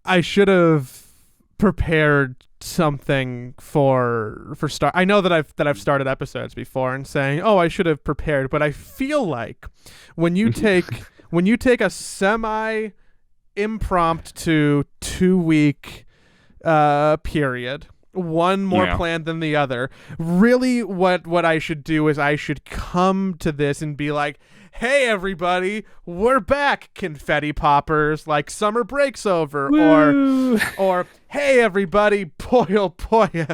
I should have prepared something for start. I know that I've started episodes before and saying, "Oh, I should have prepared," but I feel like when you take a semi impromptu 2 week period, one more Yeah. planned than the other. Really, what I should do is I should come to this and be like, "Hey, everybody, we're back! Confetti poppers, like summer break's over," Woo! or "Hey, everybody, boy oh boy,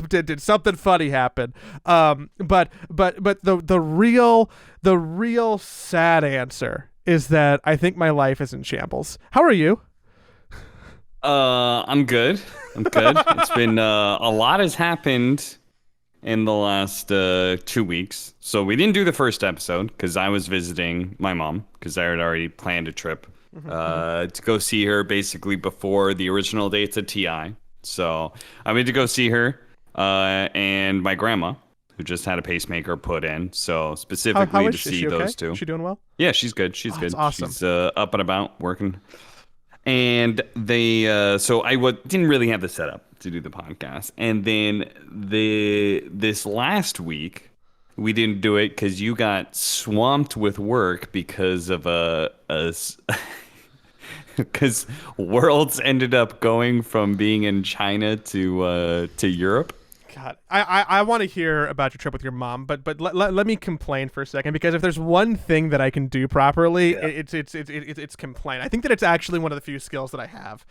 did something funny happen?" But the real sad answer is that I think my life is in shambles. How are you? I'm good. I'm good. It's been a lot has happened in the last 2 weeks. So we didn't do the first episode because I was visiting my mom because I had already planned a trip to go see her basically before the original dates of TI. So I went to go see her and my grandma, who just had a pacemaker put in. So How specifically is to she? Is see she okay? those two. Is she doing well? Yeah, she's good. She's Oh, good. that's awesome. She's up and about working. And they, so didn't really have the setup to do the podcast. And then this last week, we didn't do it because you got swamped with work because of because Worlds ended up going from being in China to Europe. God, I want to hear about your trip with your mom, but let me complain for a second, because if there's one thing that I can do properly, it's complain. I think that it's actually one of the few skills that I have.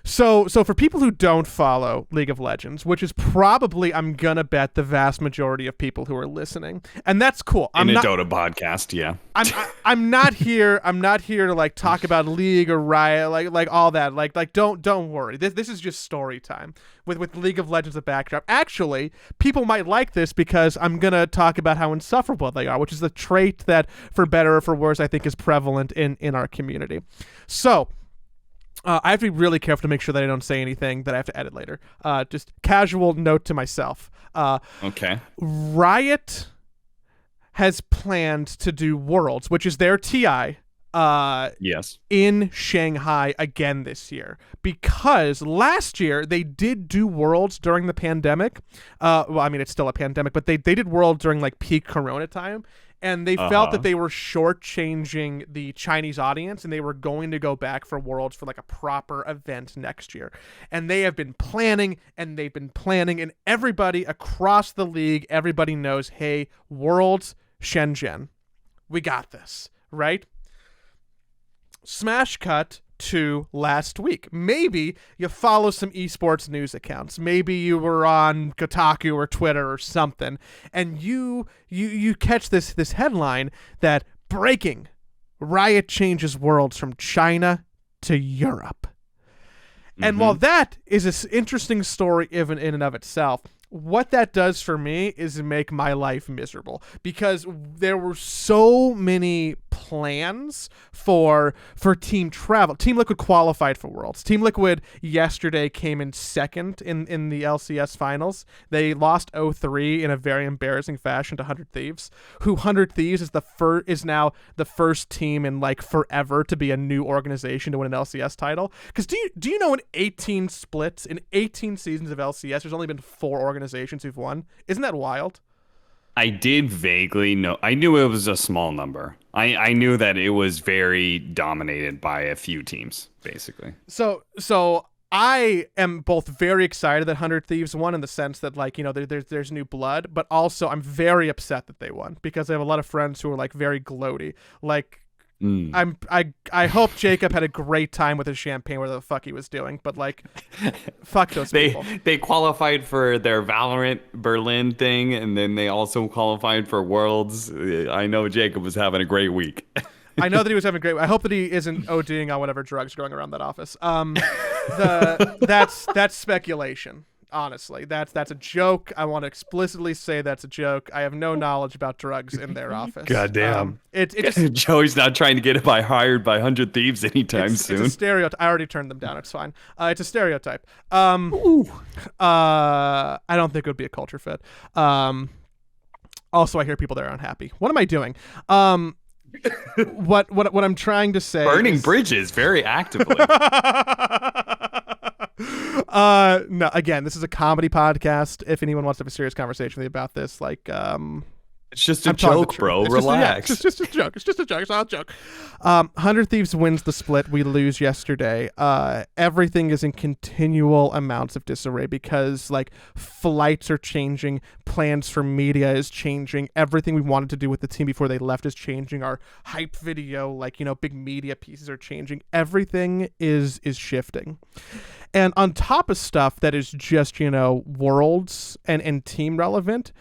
So for people who don't follow League of Legends, which is probably, I'm gonna bet, the vast majority of people who are listening, and that's cool. In a Dota podcast, yeah. I'm not here. I'm not here to like talk about League or Riot, like all that. Like don't worry. This is just story time with League of Legends as a backdrop. Actually, people might like this because I'm gonna talk about how insufferable they are, which is a trait that, for better or for worse, I think is prevalent in our community. So. I have to be really careful to make sure that I don't say anything that I have to edit later. Just casual note to myself. Okay. Riot has planned to do Worlds, which is their TI, Yes. in Shanghai again this year, because last year they did do Worlds during the pandemic. Well, I mean, it's still a pandemic, but they did Worlds during like peak Corona time. And they felt that they were shortchanging the Chinese audience, and they were going to go back for Worlds for like a proper event next year. And they have been planning, and and everybody across the league, everybody knows, hey, Worlds, Shenzhen, we got this, right? Smash cut to last week. Maybe you follow some esports news accounts. Maybe you were on Kotaku or Twitter or something, and you catch this headline that breaking: Riot changes Worlds from China to Europe. And while that is an interesting story even in and of itself, what that does for me is make my life miserable, because there were so many plans for team travel. Team Liquid qualified for Worlds. Team Liquid yesterday came in second in the LCS finals. They lost 0-3 in a very embarrassing fashion to 100 Thieves, who 100 Thieves is now the first team in like forever to be a new organization to win an LCS title. Because do you know, in 18 splits, in 18 seasons of LCS, there's only been 4 organizations who've won? Isn't that wild? I did vaguely know. I knew it was a small number. I knew that it was very dominated by a few teams, basically. So I am both very excited that 100 Thieves won, in the sense that, like, you know, there's new blood, but also I'm very upset that they won, because I have a lot of friends who are like very gloaty. Like, I hope Jacob had a great time with his champagne, whatever the fuck he was doing, but like, fuck those people. They qualified for their Valorant Berlin thing, and then they also qualified for Worlds. I know Jacob was having a great week. I know that he was having a great. I hope that he isn't ODing on whatever drugs going around that office. That's speculation. Honestly, that's a joke. I want to explicitly say that's a joke. I have no knowledge about drugs in their office. Goddamn. It just, Joey's not trying to get hired by 100 Thieves anytime soon. It's a stereotype. I already turned them down. It's fine. It's a stereotype. I don't think it would be a culture fit. Also, I hear people there are unhappy. What am I doing? what I'm trying to say Burning is, bridges very actively. no, again, this is a comedy podcast. If anyone wants to have a serious conversation with me about this, like, It's just a I'm telling the joke, truth. bro. It's Relax. Just, it's just a joke. It's just a joke. It's not a joke. 100 Thieves wins the split. We lose yesterday. Everything is in continual amounts of disarray because like flights are changing, plans for media is changing. Everything we wanted to do with the team before they left is changing. Our hype video, like, you know, big media pieces are changing. Everything is shifting. And on top of stuff that is just, you know, worlds and team relevant,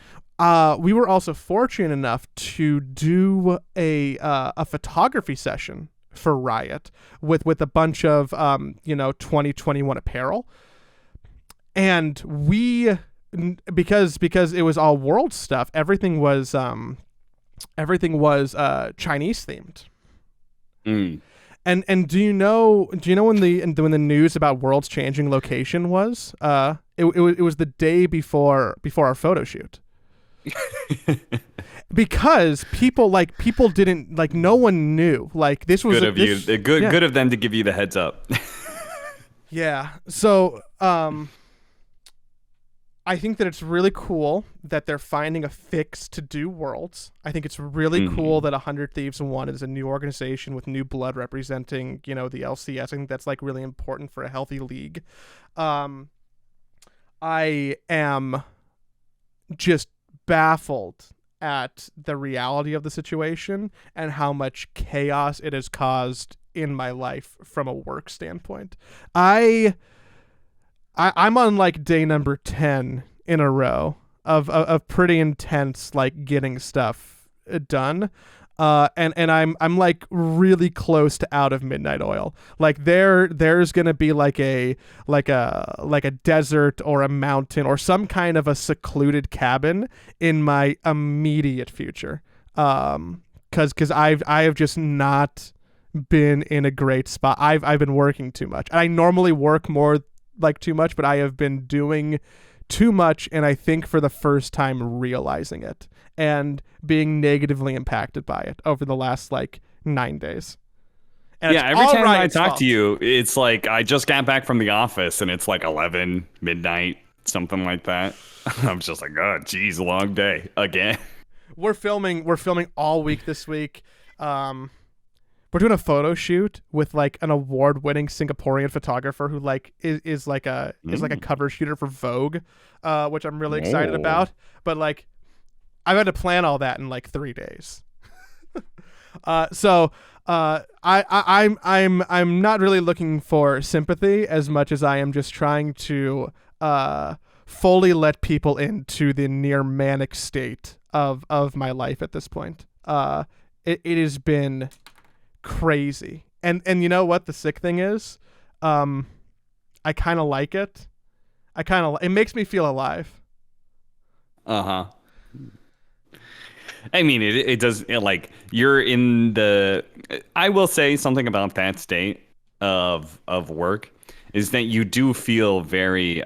we were also fortunate enough to do a photography session for Riot with a bunch of 2021 apparel, and we because it was all world stuff. Everything was Chinese themed. Mm. And do you know when the news about Worlds changing location was? It was the day before our photo shoot. Because people didn't, like, no one knew, like, this was Good of you. Good of them to give you the heads up. Yeah. So I think that it's really cool that they're finding a fix to do Worlds. I think it's really cool that 100 Thieves Won is a new organization with new blood representing, you know, the LCS. I think that's like really important for a healthy league. I am just baffled at the reality of the situation and how much chaos it has caused in my life from a work standpoint. I'm on like day number 10 in a row of pretty intense, like, getting stuff done. And I'm like really close to out of midnight oil. Like there's gonna be like a desert or a mountain or some kind of a secluded cabin in my immediate future. Cause I have just not been in a great spot. I've been working too much. I normally work more like too much, but I have been doing too much, and I think for the first time realizing it and being negatively impacted by it over the last like 9 days. And yeah, every time I talk to you, it's like I just got back from the office and it's like 11 midnight, something like that. I'm just like, oh geez, long day again. We're filming all week this week. We're doing a photo shoot with like an award-winning Singaporean photographer who like is like a cover shooter for Vogue, which I'm really excited about. But like, I've had to plan all that in like 3 days. So I'm not really looking for sympathy as much as I am just trying to fully let people into the near manic state of my life at this point. It has been crazy, and you know what the sick thing is, I kind of like it. It makes me feel alive. I mean, it does, like, you're in the, I will say something about that state of work is that you do feel very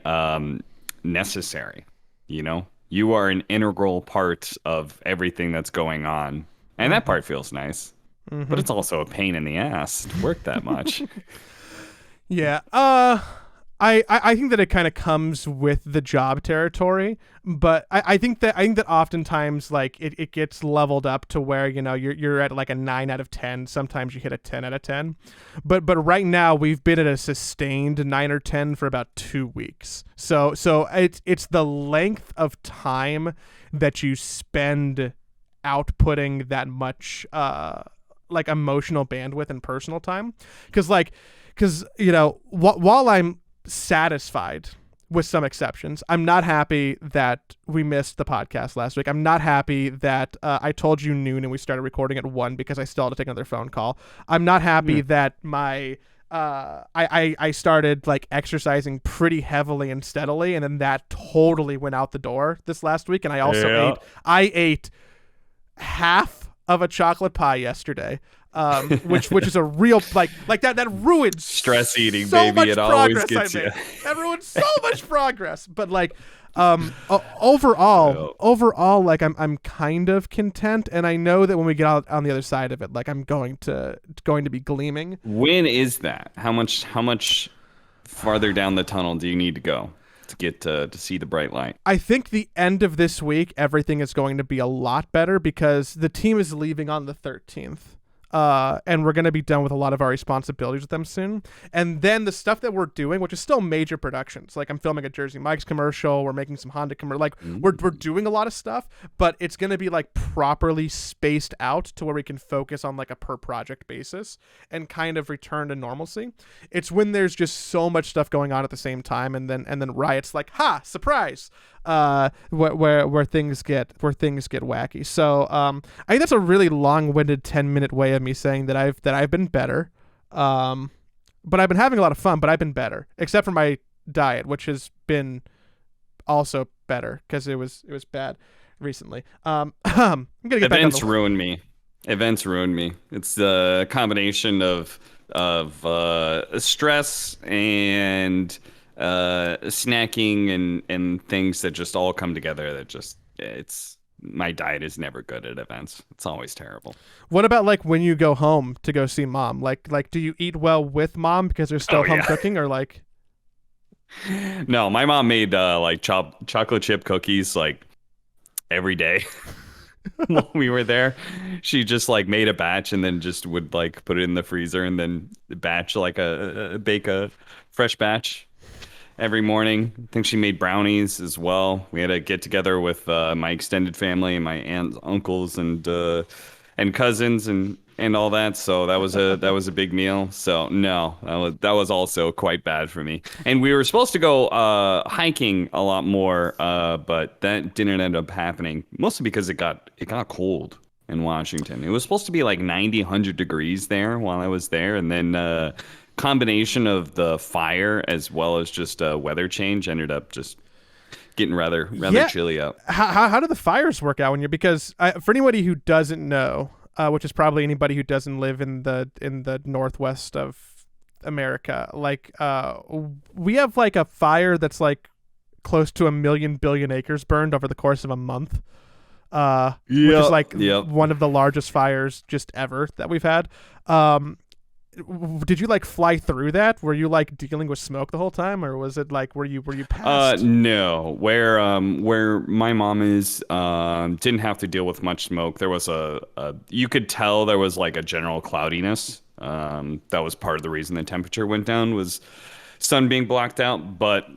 necessary. You know, you are an integral part of everything that's going on, and that part feels nice. But it's also a pain in the ass to work that much. Yeah. I think that it kind of comes with the job territory, but I think that oftentimes like it gets leveled up to where, you know, you're at like a 9 out of 10. Sometimes you hit a 10 out of 10. But right now we've been at a sustained 9 or 10 for about 2 weeks. So it's the length of time that you spend outputting that much like emotional bandwidth and personal time, because you know, while I'm satisfied with some exceptions, I'm not happy that we missed the podcast last week. I'm not happy that I told you noon and we started recording at 1 because I still had to take another phone call. I'm not happy that my I started like exercising pretty heavily and steadily, and then that totally went out the door this last week. And I also ate half of a chocolate pie yesterday, which is a real like that ruins stress eating, so baby. much It always progress gets you. That ruins so much progress. But like, Overall, like I'm kind of content, and I know that when we get out on the other side of it, like I'm going to be gleaming. When is that? How much farther down the tunnel do you need to go to get to see the bright light? I think the end of this week, everything is going to be a lot better because the team is leaving on the 13th. And we're going to be done with a lot of our responsibilities with them soon. And then the stuff that we're doing, which is still major productions, like I'm filming a Jersey Mike's commercial, we're making some Honda commercial, like we're doing a lot of stuff, but it's going to be like properly spaced out to where we can focus on like a per project basis and kind of return to normalcy. It's when there's just so much stuff going on at the same time, and then Riot's like, ha, surprise. Where things get wacky. So I think that's a really long-winded 10-minute way of me saying that I've been better. But I've been having a lot of fun. But I've been better, except for my diet, which has been also better because it was bad recently. I'm gonna get Events back on ruin me. Events ruin me. It's the combination of stress and snacking and things that just all come together. That just it's my diet is never good at events. It's always terrible. What about like when you go home to go see mom? Like do you eat well with mom because they're still home cooking, or like? No, my mom made like chocolate chip cookies like every day while we were there. She just like made a batch and then just would like put it in the freezer and then batch like bake a fresh batch every morning. I think she made brownies as well. We had a get together with my extended family and my aunts, uncles, and cousins and all that. So that was a big meal. So no, that was also quite bad for me. And we were supposed to go hiking a lot more, but that didn't end up happening. Mostly because it got cold in Washington. It was supposed to be like 90, 100 degrees there while I was there, and then combination of the fire as well as just weather change ended up just getting rather chilly out. How do the fires work out when you're, because for anybody who doesn't know, which is probably anybody who doesn't live in the northwest of America, like we have like a fire that's like close to 1 billion acres burned over the course of a month. Which is like one of the largest fires just ever that we've had. Did you like fly through that? Were you like dealing with smoke the whole time, or was it like were you past? No. Where my mom is, didn't have to deal with much smoke. There was you could tell there was like a general cloudiness. That was part of the reason the temperature went down, was sun being blocked out. But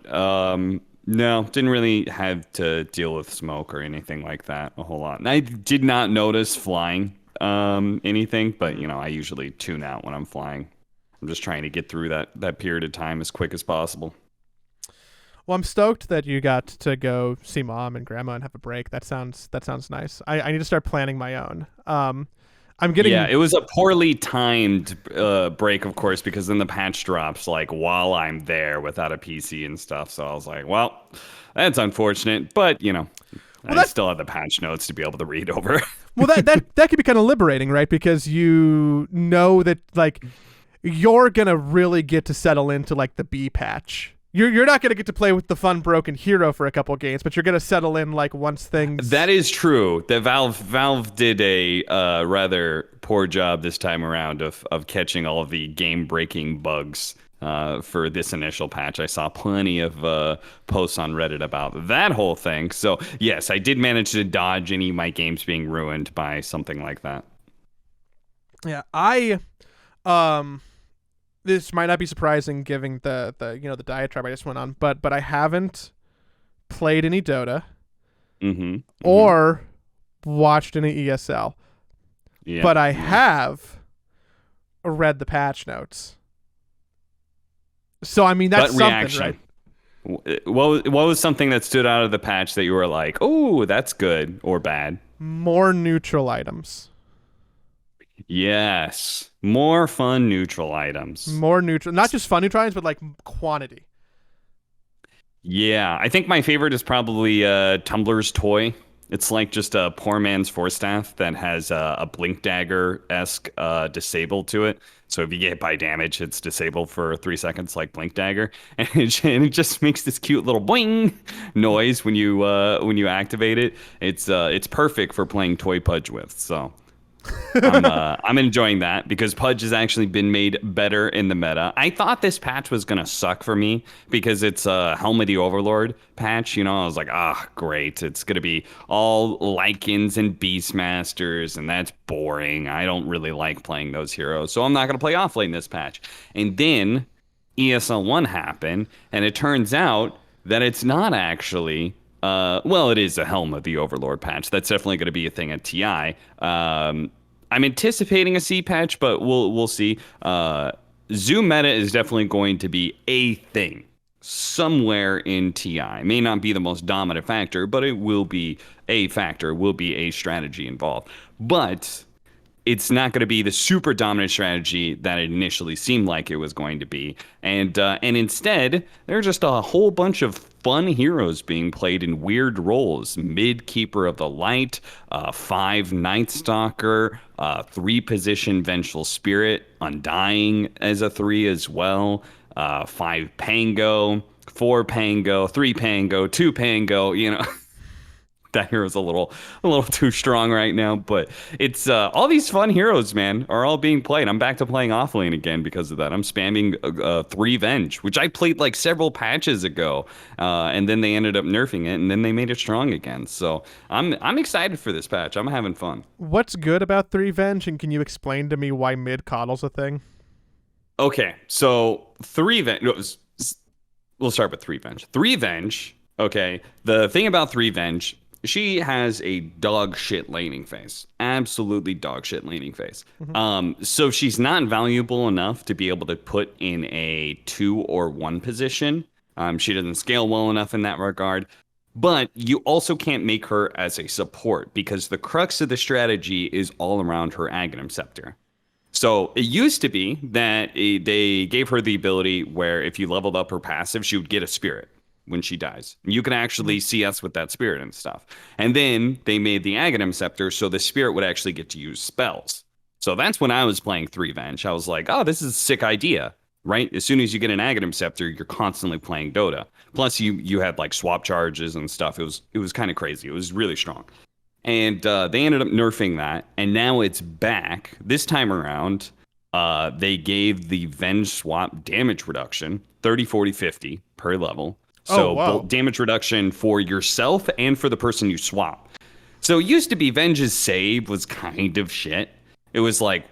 no, didn't really have to deal with smoke or anything like that a whole lot. And I did not notice flying anything, but I usually tune out when I'm flying. I'm just trying to get through that period of time as quick as possible. Well, I'm stoked that you got to go see mom and grandma and have a break. That sounds nice. I need to start planning my own. I'm getting. Yeah, it was a poorly timed break, of course, because then the patch drops like while I'm there without a PC and stuff. So I was like, well, that's unfortunate, but I still have the patch notes to be able to read over. Well, that could be kind of liberating, right? Because you know that like you're gonna really get to settle into like the B patch. You're not gonna get to play with the fun broken hero for a couple games, but you're gonna settle in like once things. That is true. The Valve did a rather poor job this time around of catching all of the game breaking bugs. For this initial patch, I saw plenty of posts on Reddit about that whole thing. So yes, I did manage to dodge any of my games being ruined by something like that. Yeah, this might not be surprising given the diatribe I just went on, but I haven't played any DOTA or watched any ESL. Yeah, but I have read the patch notes. So I mean that's something, reaction. Right? What was something that stood out of the patch that you were like, oh, that's good or bad? More neutral items. Yes, more fun neutral items. More neutral, not just fun neutral items, but like quantity. Yeah, I think my favorite is probably Tumblr's toy. It's like just a poor man's force staff that has a blink dagger-esque disabled to it. So if you get hit by damage, it's disabled for 3 seconds, like blink dagger, and it just makes this cute little boing noise when you activate it. It's perfect for playing toy pudge with. So. I'm enjoying that because Pudge has actually been made better in the meta. I thought this patch was gonna suck for me because it's a Helm of the Overlord patch. You know, I was like, great, it's gonna be all Lycans and Beastmasters, and that's boring. I don't really like playing those heroes, so I'm not gonna play offlane this patch. And then ESL 1 happened, and it turns out that it's not actually. Well, it is a Helm of the Overlord patch. That's definitely going to be a thing at TI. I'm anticipating a C patch, but we'll see. Zoom meta is definitely going to be a thing somewhere in TI. May not be the most dominant factor, but it will be a factor. Will be a strategy involved. But it's not going to be the super dominant strategy that it initially seemed like it was going to be. And instead, there are just a whole bunch of fun heroes being played in weird roles. Mid Keeper of the Light, 5 Night Stalker, 3 position Vengeful Spirit, Undying as a 3 as well, 5 Pango, 4 Pango, 3 Pango, 2 Pango, you know. That hero's a little too strong right now, but it's all these fun heroes, man, are all being played. I'm back to playing offlane again because of that. I'm spamming 3 Venge, which I played like several patches ago, and then they ended up nerfing it, and then they made it strong again. So I'm excited for this patch. I'm having fun. What's good about 3 Venge, and can you explain to me why mid coddle's a thing? Okay, so 3 Venge. No, we'll start with 3 Venge. 3 Venge. Okay, the thing about 3 Venge. She has a dog shit laning phase. Absolutely dog shit laning phase. So she's not valuable enough to be able to put in a 2 or 1 position. She doesn't scale well enough in that regard. But you also can't make her as a support because the crux of the strategy is all around her Aghanim Scepter. So it used to be that they gave her the ability where if you leveled up her passive, she would get a spirit when she dies. You can actually CS with that spirit and stuff. And then they made the Aghanim Scepter so the spirit would actually get to use spells. So that's when I was playing 3 Venge. I was like, oh, this is a sick idea, right? As soon as you get an Aghanim Scepter, you're constantly playing Dota. Plus you had like swap charges and stuff. It was kind of crazy. It was really strong. And they ended up nerfing that, and now it's back. This time around, they gave the Venge swap damage reduction, 30, 40, 50 per level. So both damage reduction for yourself and for the person you swap. So it used to be Venge's save was kind of shit. It was like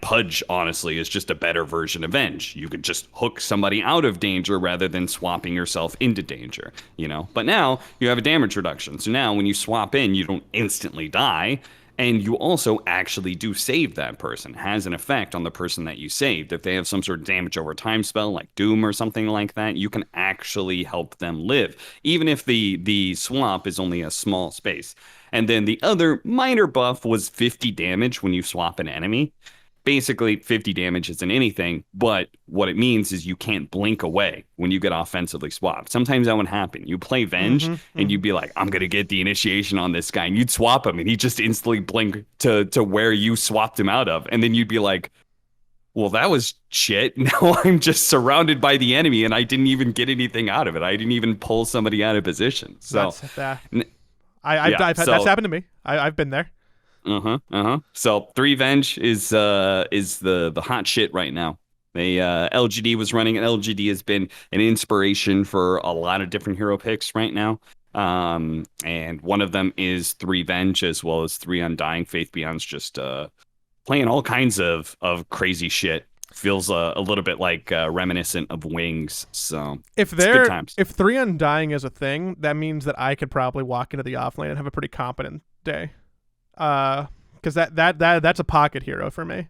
Pudge, honestly, is just a better version of Venge. You could just hook somebody out of danger rather than swapping yourself into danger, you know? But now you have a damage reduction. So now when you swap in, you don't instantly die. And you also actually do save that person. It has an effect on the person that you saved. If they have some sort of damage over time spell like Doom or something like that, you can actually help them live, even if the swap is only a small space. And then the other minor buff was 50 damage when you swap an enemy. Basically, 50 damage isn't anything, but what it means is you can't blink away when you get offensively swapped. Sometimes that would happen. You play Venge, and you'd be like, I'm going to get the initiation on this guy, and you'd swap him, and he'd just instantly blink to where you swapped him out of. And then you'd be like, well, that was shit. Now I'm just surrounded by the enemy, and I didn't even get anything out of it. I didn't even pull somebody out of position. So that's happened to me. I've been there. So 3 Venge is the hot shit right now. They LGD was running, and LGD has been an inspiration for a lot of different hero picks right now. And one of them is 3 Venge as well as 3 Undying. Faith Beyond's just playing all kinds of crazy shit. Feels a little bit like reminiscent of Wings. So if 3 Undying is a thing, that means that I could probably walk into the offlane and have a pretty competent day. Because that's a pocket hero for me.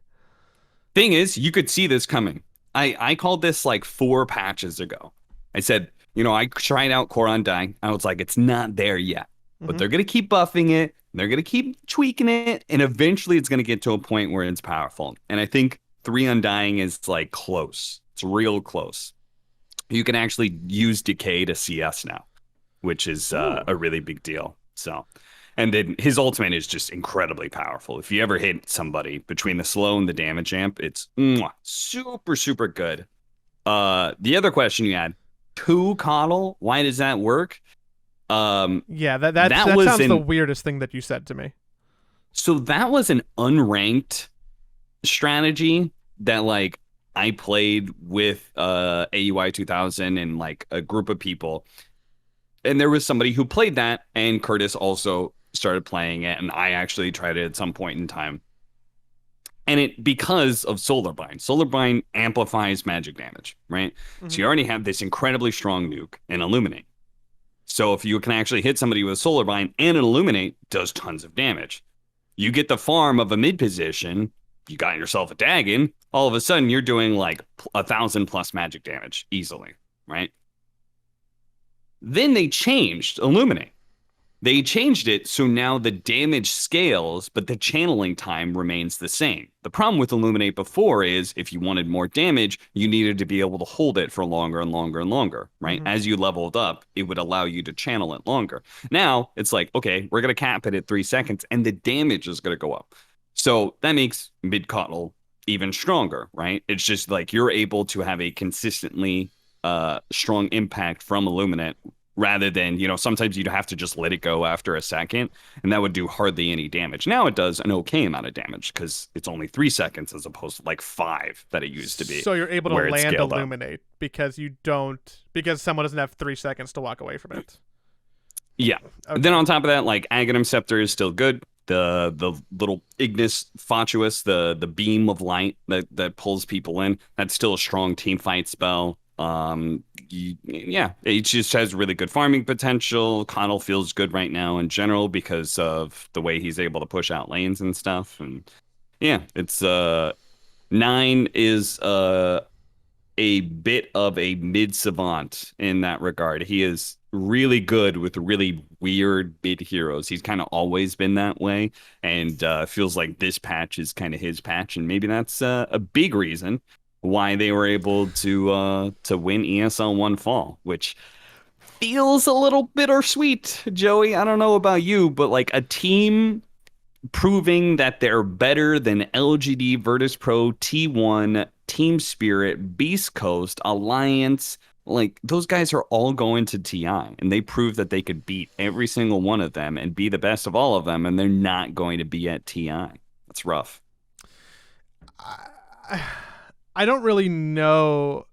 Thing is, you could see this coming. I called this like 4 patches ago. I said, I tried out Core Undying. I was like, it's not there yet, but they're gonna keep buffing it. They're gonna keep tweaking it, and eventually it's gonna get to a point where it's powerful. And I think 3 Undying is like close. It's real close. You can actually use Decay to CS now, which is a really big deal. So. And then his ultimate is just incredibly powerful. If you ever hit somebody between the slow and the damage amp, it's super, super good. The other question you had, two coddle, why does that work? Yeah, That that was sounds the an weirdest thing that you said to me. so that was an unranked strategy that like I played with AUI 2000 and like a group of people. And there was somebody who played that, and Curtis also started playing it, and I actually tried it at some point in time. And it because of Solar Bind amplifies magic damage, right? So Hmm. you already have this incredibly strong nuke and Illuminate. So if you can actually hit somebody with Solar Bind and an Illuminate, does tons of damage. You get the farm of a mid position, you got yourself a Dagon, all of a sudden you're doing like 1,000 plus magic damage easily, right? Then they changed Illuminate. They changed it so now the damage scales, but the channeling time remains the same. The problem with Illuminate before is if you wanted more damage, you needed to be able to hold it for longer and longer and longer, right? Hmm. As you leveled up, it would allow you to channel it longer. Now it's like, okay, we're going to cap it at 3 seconds and the damage is going to go up. So that makes mid coddle even stronger, right? It's just like you're able to have a consistently strong impact from Illuminate rather than, sometimes you'd have to just let it go after a second and that would do hardly any damage. Now it does an okay amount of damage because it's only 3 seconds as opposed to like 5 that it used to be So you're able to where it land scaled up. Illuminate because someone doesn't have 3 seconds to walk away from it. Yeah. Okay. Then on top of that, like Aghanim Scepter is still good. The little Ignis Fatuous, the beam of light that pulls people in, that's still a strong team fight spell. Yeah, it just has really good farming potential. Connell feels good right now in general because of the way he's able to push out lanes and stuff. And yeah, it's 9 is a bit of a mid savant in that regard. He is really good with really weird mid heroes. He's kind of always been that way, and feels like this patch is kind of his patch, and maybe that's a big reason why they were able to win ESL One Fall, which feels a little bittersweet, Joey. I don't know about you, but like a team proving that they're better than LGD, Virtus Pro, T1, Team Spirit, Beast Coast, Alliance. Like those guys are all going to TI, and they proved that they could beat every single one of them and be the best of all of them, and they're not going to be at TI. That's rough. I don't really know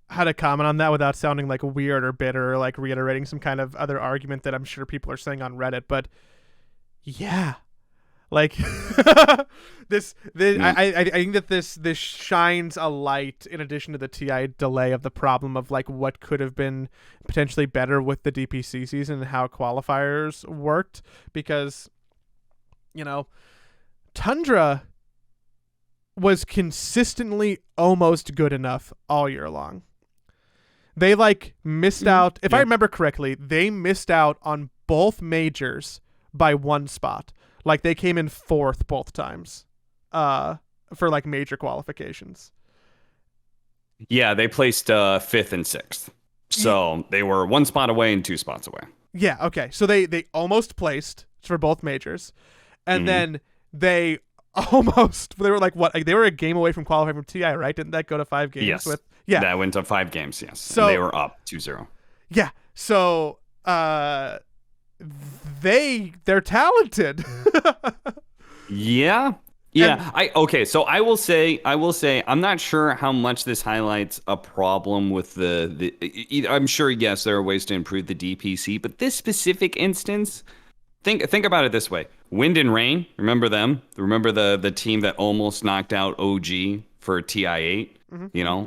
how to comment on that without sounding like weird or bitter or like reiterating some kind of other argument that I'm sure people are saying on Reddit. But yeah, like Yeah. I think that this shines a light in addition to the TI delay of the problem of like what could have been potentially better with the DPC season and how qualifiers worked, because Tundra was consistently almost good enough all year long. They like missed out, if I remember correctly, they missed out on both majors by 1 spot. Like they came in 4th both times for like major qualifications. Yeah, they placed 5th and 6th. So they were 1 spot away and 2 spots away. Yeah, okay. So they almost placed for both majors. And then they were like what? They were a game away from qualifying from TI, right? Didn't that go to 5 games Yes. with? Yeah. That went to 5 games, yes. So and they were up 2-0. Yeah. So they're talented. Yeah. Yeah. So I will say I'm not sure how much this highlights a problem with I'm sure yes, there are ways to improve the DPC, but this specific instance, think about it this way. Wind and Rain, remember them? Remember the team that almost knocked out OG for TI8?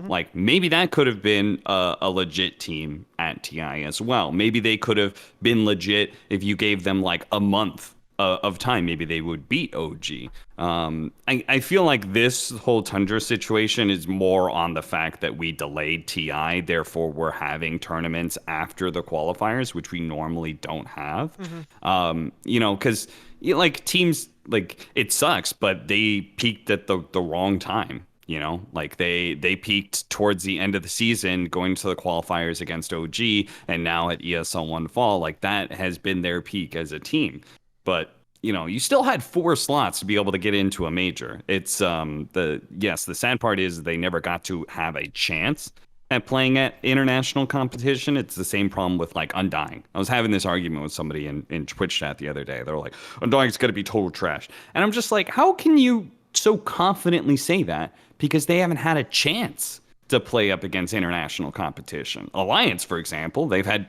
Like maybe that could have been a legit team at TI as well. Maybe they could have been legit if you gave them like a month of time. Maybe they would beat OG. I feel like this whole Tundra situation is more on the fact that we delayed TI, therefore we're having tournaments after the qualifiers, which we normally don't have. Because like teams, like it sucks, but they peaked at the wrong time. Like they peaked towards the end of the season going to the qualifiers against OG, and now at ESL One Fall, like that has been their peak as a team. but you still had 4 slots to be able to get into a major. It's the sad part is they never got to have a chance at playing at international competition. It's the same problem with like Undying. I was having this argument with somebody in Twitch chat the other day. They were like, Undying's gonna be total trash. And I'm just like, how can you so confidently say that? Because they haven't had a chance to play up against international competition. Alliance, for example, they've had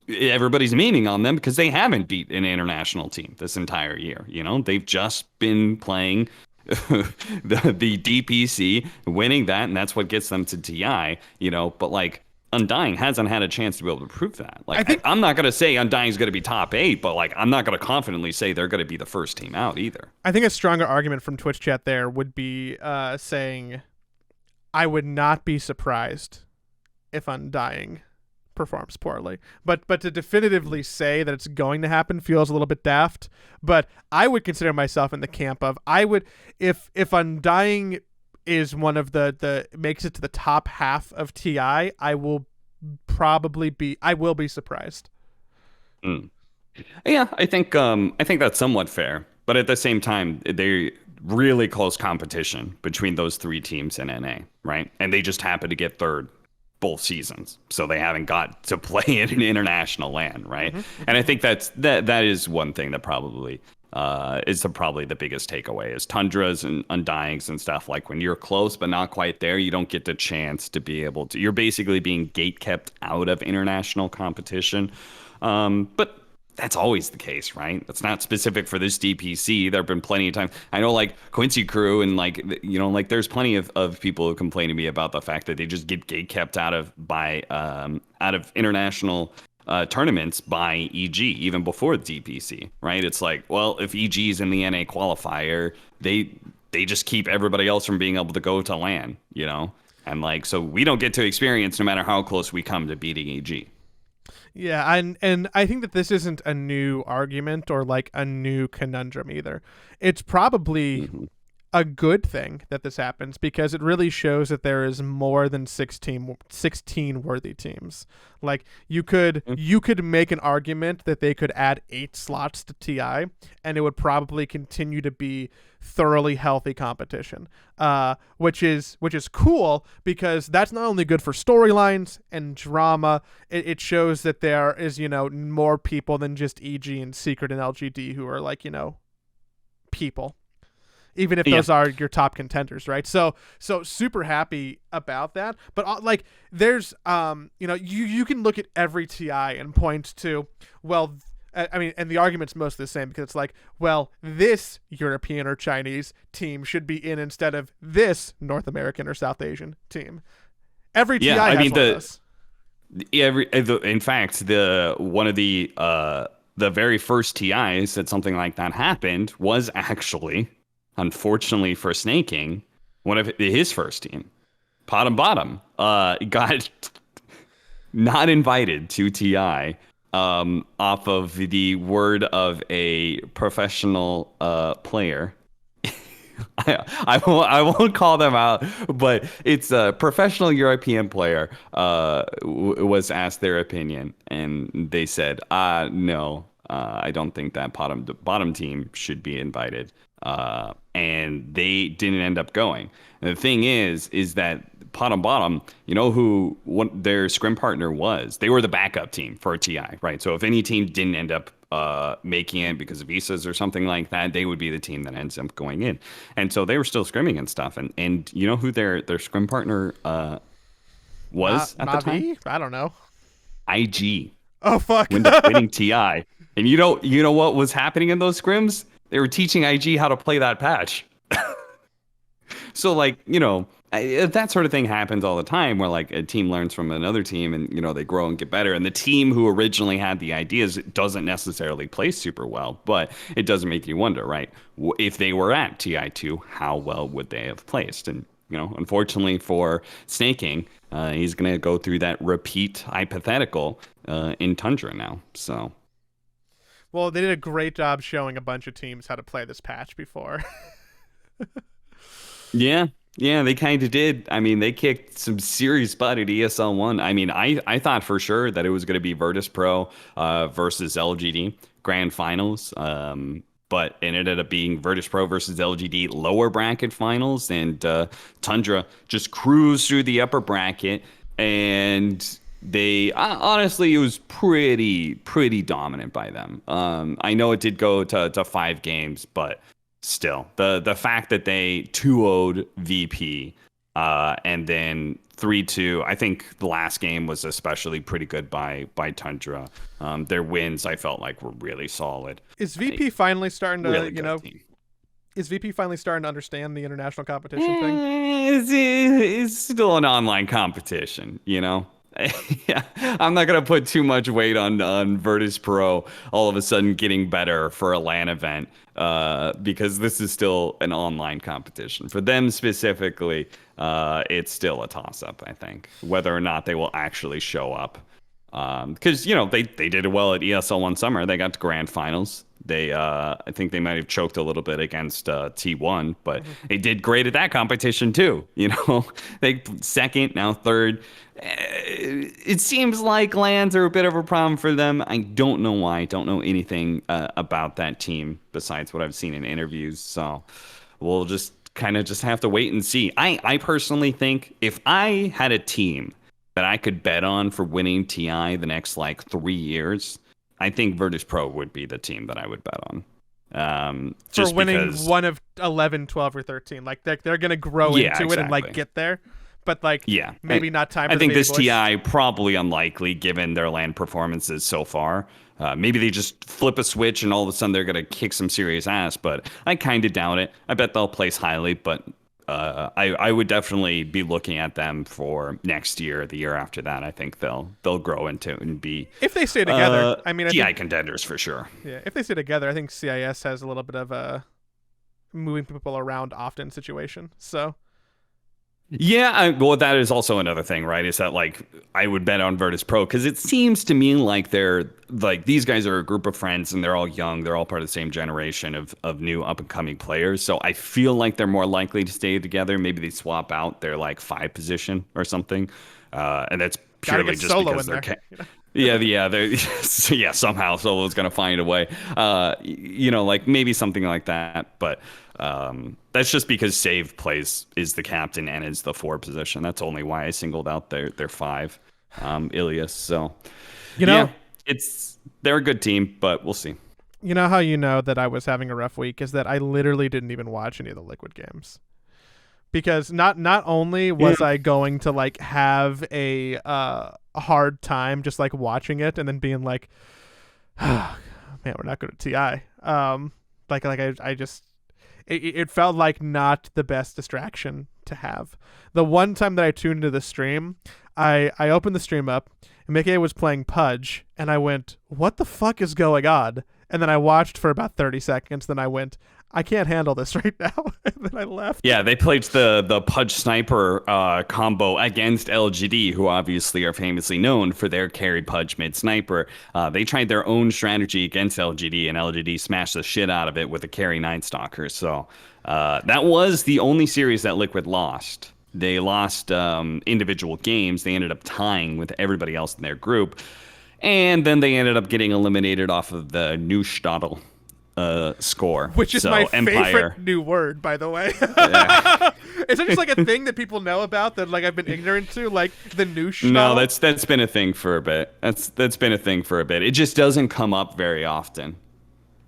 everybody's meaning on them because they haven't beat an international team this entire year. They've just been playing the DPC, winning that, and that's what gets them to TI. But like Undying hasn't had a chance to be able to prove that. Like I'm not gonna say Undying's gonna be top 8, but like I'm not gonna confidently say they're gonna be the first team out either. I think a stronger argument from Twitch chat there would be saying, I would not be surprised if Undying performs poorly, but to definitively say that it's going to happen feels a little bit daft. But I would consider myself in the camp of, I would, if Undying is one of the makes it to the top half of TI, I will be surprised. Yeah, I think that's somewhat fair, but at the same time, they really close competition between those 3 teams in NA, right? And they just happen to get third both seasons, so they haven't got to play in an international land, right? And I think that is one thing that probably is probably the biggest takeaway is Tundras and Undyings and stuff. Like when you're close but not quite there, you don't get the chance to be able to. You're basically being gate kept out of international competition, but that's always the case, right? That's not specific for this DPC. There have been plenty of times. I know, like Quincy Crew and like there's plenty of people who complain to me about the fact that they just get gate kept out of international tournaments by EG even before the DPC, right? It's like, well, if EG is in the NA qualifier, they just keep everybody else from being able to go to LAN, and like so we don't get to experience no matter how close we come to beating EG. Yeah, and I think that this isn't a new argument or like a new conundrum either. It's probably a good thing that this happens because it really shows that there is more than 16 worthy teams. Like you could make an argument that they could add 8 slots to TI and it would probably continue to be thoroughly healthy competition, which is cool because that's not only good for storylines and drama. It shows that there is more people than just EG and Secret and LGD who are like people, even if those are your top contenders, right? So super happy about that. But like there's you can look at every TI and point to, well, I mean, and the argument's mostly the same because it's like, well, this European or Chinese team should be in instead of this North American or South Asian team. Every TI has one of those. In fact, one of the very first TIs that something like that happened was actually, unfortunately for Snaking, one of his first team. Bottom got not invited to TI off of the word of a professional player. I won't call them out, but it's a professional European player was asked their opinion, and they said, no, I don't think that bottom team should be invited. And they didn't end up going. And the thing is that bottom, who their scrim partner was? They were the backup team for a TI, right? So if any team didn't end up making it because of visas or something like that, they would be the team that ends up going in. And so they were still scrimming and stuff. And you know who their scrim partner was at the time? I don't know. IG. Oh fuck! Winning TI. And you know what was happening in those scrims? They were teaching IG how to play that patch. So like, that sort of thing happens all the time where like a team learns from another team and, they grow and get better. And the team who originally had the ideas doesn't necessarily play super well, but it doesn't make you wonder, right? If they were at TI2, how well would they have placed? And, unfortunately for Snaking, he's going to go through that repeat hypothetical in Tundra now. So. Well, they did a great job showing a bunch of teams how to play this patch before. Yeah, they kind of did. I mean, they kicked some serious butt at ESL 1. I mean, I thought for sure that it was going to be Virtus Pro versus LGD. grand finals. But it ended up being Virtus Pro versus LGD lower bracket finals, and Tundra just cruised through the upper bracket, and they honestly, it was pretty dominant by them. I know it did go to 5 games, but still, the fact that they 2-0'd VP, and then 3-2. I think the last game was especially pretty good by Tundra. Their wins, I felt like, were really solid. Is VP finally starting to, Really you good know, team. is VP finally starting to understand the international competition thing? It's still an online competition, you know? Yeah, I'm not gonna put too much weight on Virtus Pro all of a sudden getting better for a LAN event, because this is still an online competition. For them specifically, it's still a toss-up, I think, whether or not they will actually show up. Because they did it well at ESL one summer. They got to grand finals. I think they might have choked a little bit against T1, but they did great at that competition too. They second, now third. It seems like lands are a bit of a problem for them. I don't know why. I don't know anything about that team besides what I've seen in interviews. So we'll just kind of have to wait and see. I personally think if I had a team that I could bet on for winning TI the next 3 years, I think Virtus Pro would be the team that I would bet on. For winning one of 11, 12, or 13. Like they're going to grow into it and get there. But maybe not time for I think the this baby boys. TI probably unlikely given their LAN performances so far. Maybe they just flip a switch and all of a sudden they're going to kick some serious ass, but I kind of doubt it. I bet they'll place highly, but I would definitely be looking at them for next year, the year after that. I think they'll grow into it and be, if they stay together. I TI contenders for sure. Yeah, if they stay together, I think CIS has a little bit of a moving people around often situation. So yeah, well, that is also another thing, right? Is that I would bet on Virtus Pro because it seems to me like they're these guys are a group of friends and they're all young. They're all part of the same generation of new up and coming players. So I feel like they're more likely to stay together. Maybe they swap out their 5 position or something, and that's purely just because they're. Yeah, somehow Solo's gonna find a way. Maybe something like that, but. That's just because Save is the captain and is the 4 position. That's only why I singled out their 5, Ilias. So, they're a good team, but we'll see. You know how you know that I was having a rough week is that I literally didn't even watch any of the Liquid games. Because not only was I going to have a hard time just watching it and then being like, oh, man, we're not good at TI. I just. It felt like not the best distraction to have. The one time that I tuned into the stream, I opened the stream up, and Mickey was playing Pudge, and I went, what the fuck is going on? And then I watched for about 30 seconds, then I went, I can't handle this right now. And then I left. Yeah, they played the Pudge Sniper combo against LGD, who obviously are famously known for their carry Pudge mid sniper. They tried their own strategy against LGD, and LGD smashed the shit out of it with a carry Night Stalker. So that was the only series that Liquid lost. They lost individual games. They ended up tying with everybody else in their group. And then they ended up getting eliminated off of the Neustadt score, which is my favorite new word, by the way. Yeah. Is it just a thing that people know about that I've been ignorant to, the Neustadt? No, that's been a thing for a bit. That's been a thing for a bit. It just doesn't come up very often,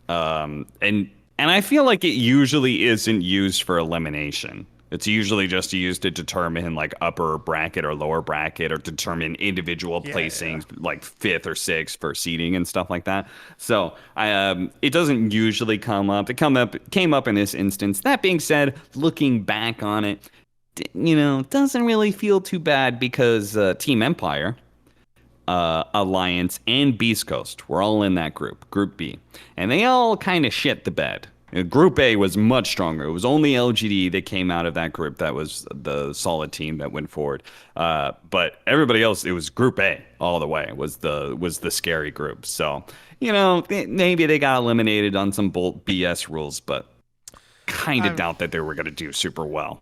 and I feel like it usually isn't used for elimination. It's usually just used to determine upper bracket or lower bracket or determine individual placings, 5th or 6th for seeding and stuff like that. So it doesn't usually come up. It came up in this instance. That being said, looking back on it, doesn't really feel too bad because Team Empire, Alliance, and Beast Coast were all in that Group B, and they all kind of shit the bed. Group A was much stronger. It was only LGD that came out of that group that was the solid team that went forward. But everybody else, it was Group A all the way. Was the scary group. So maybe they got eliminated on some BS rules, but kind of doubt that they were going to do super well.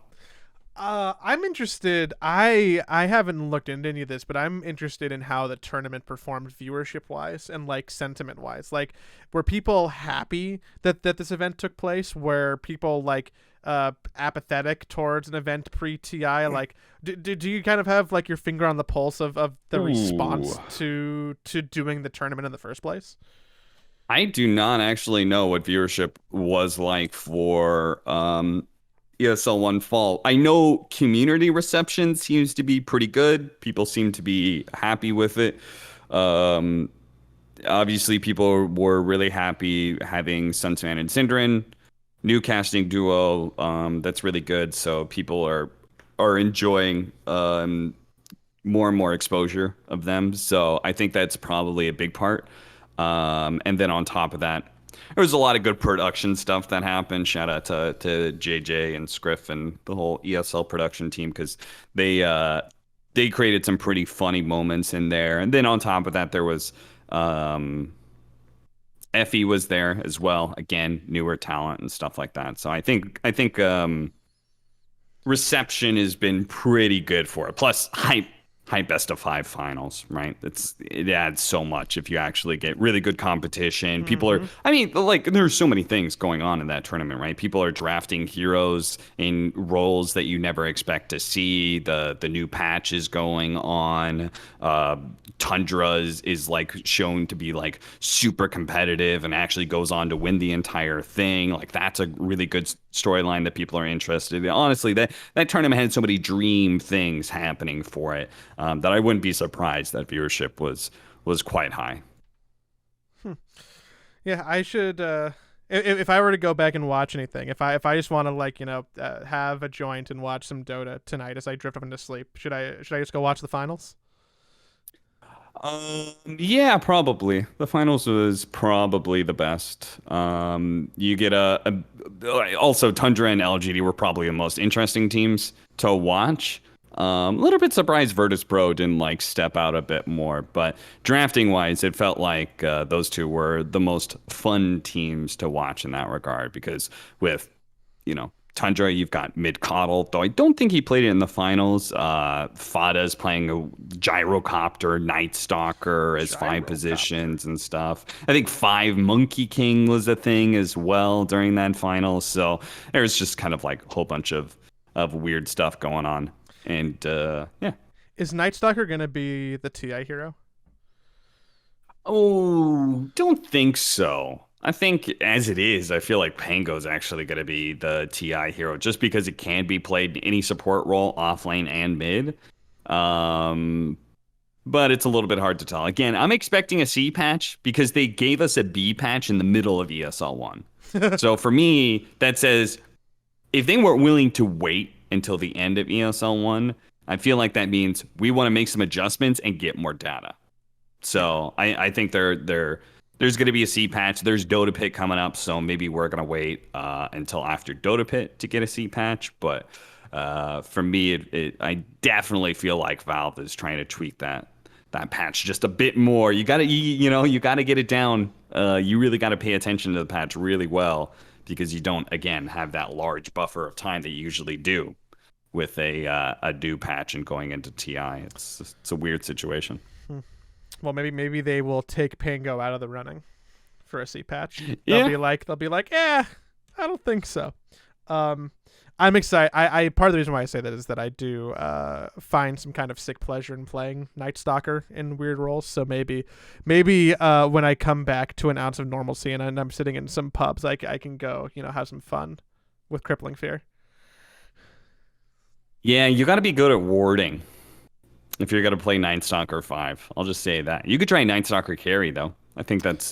I'm interested. I haven't looked into any of this, but I'm interested in how the tournament performed viewership wise and like sentiment wise. Like, were people happy that this event took place? Were people like apathetic towards an event pre TI? Like, do you kind of have like your finger on the pulse of the Ooh. response to doing the tournament in the first place? I do not actually know what viewership was like for ESL One Fall. I know community reception seems to be pretty good. People seem to be happy with it. Um, Obviously, people were really happy having Sunsman and Synderen, new casting duo. That's really good. So people are enjoying more and more exposure of them. So I think that's probably a big part. And then on top of that, there was a lot of good production stuff that happened. Shout out to JJ and Scriff and the whole ESL production team because they uh, they created some pretty funny moments in there. And then on top of that, there was um, Effie was there as well. Again, newer talent and stuff like that. So I think reception has been pretty good for it. Plus, hype best of five finals, right? It adds so much if you actually get really good competition. People are, Mm-hmm. I mean, like there's so many things going on in that tournament, right? People are drafting heroes in roles that you never expect to see. The new patch is going on. Tundra is like shown to be like super competitive and actually goes on to win the entire thing. Like that's a really good storyline that people are interested in. Honestly, that tournament had so many dream things happening for it that I wouldn't be surprised that viewership was quite high. Yeah, I should. If I were to go back and watch anything, if I just want to like have a joint and watch some Dota tonight as I drift off into sleep, should I just go watch the finals? Yeah, probably. The finals was probably the best. You get also Tundra and LGD were probably the most interesting teams to watch. A little bit surprised Virtus Pro didn't like step out a bit more, but drafting wise, it felt like those two were the most fun teams to watch in that regard because with Tundra, you've got Mid Coddle, though I don't think he played it in the finals. Fada's playing a gyrocopter, Night Stalker as five Gyrocopter. positions and stuff. I think five Monkey King was a thing as well during that final. So there's just kind of like a whole bunch of weird stuff going on. And yeah. Is Night Stalker gonna be the TI hero? Oh, don't think so. I think as it is, I feel like Pango's actually going to be the TI hero just because it can be played in any support role, off lane and mid. Um, but it's a little bit hard to tell. Again, I'm expecting a C patch because they gave us a B patch in the middle of ESL 1. So for me, that says if they weren't willing to wait until the end of ESL 1, I feel like that means we want to make some adjustments and get more data. Yeah. So I think there's going to be a C patch. There's Dota Pit coming up, so maybe we're going to wait until after Dota Pit to get a C patch. But for me, I definitely feel like Valve is trying to tweak that patch just a bit more. You got to get it down. You really got to pay attention to the patch really well because you don't again have that large buffer of time that you usually do with a due patch and going into TI. It's a weird situation. Hmm. Well, maybe they will take Pango out of the running for a C patch. Yeah. They'll be like, I don't think so. Um, I'm excited. I part of the reason why I say that is that I do find some kind of sick pleasure in playing Night Stalker in weird roles. So maybe when I come back to an ounce of normalcy and I'm sitting in some pubs, I can go have some fun with Crippling Fear. Yeah, you got to be good at warding if you're going to play Night Stalker 5. I'll just say that. You could try Night Stalker carry, though. I think that's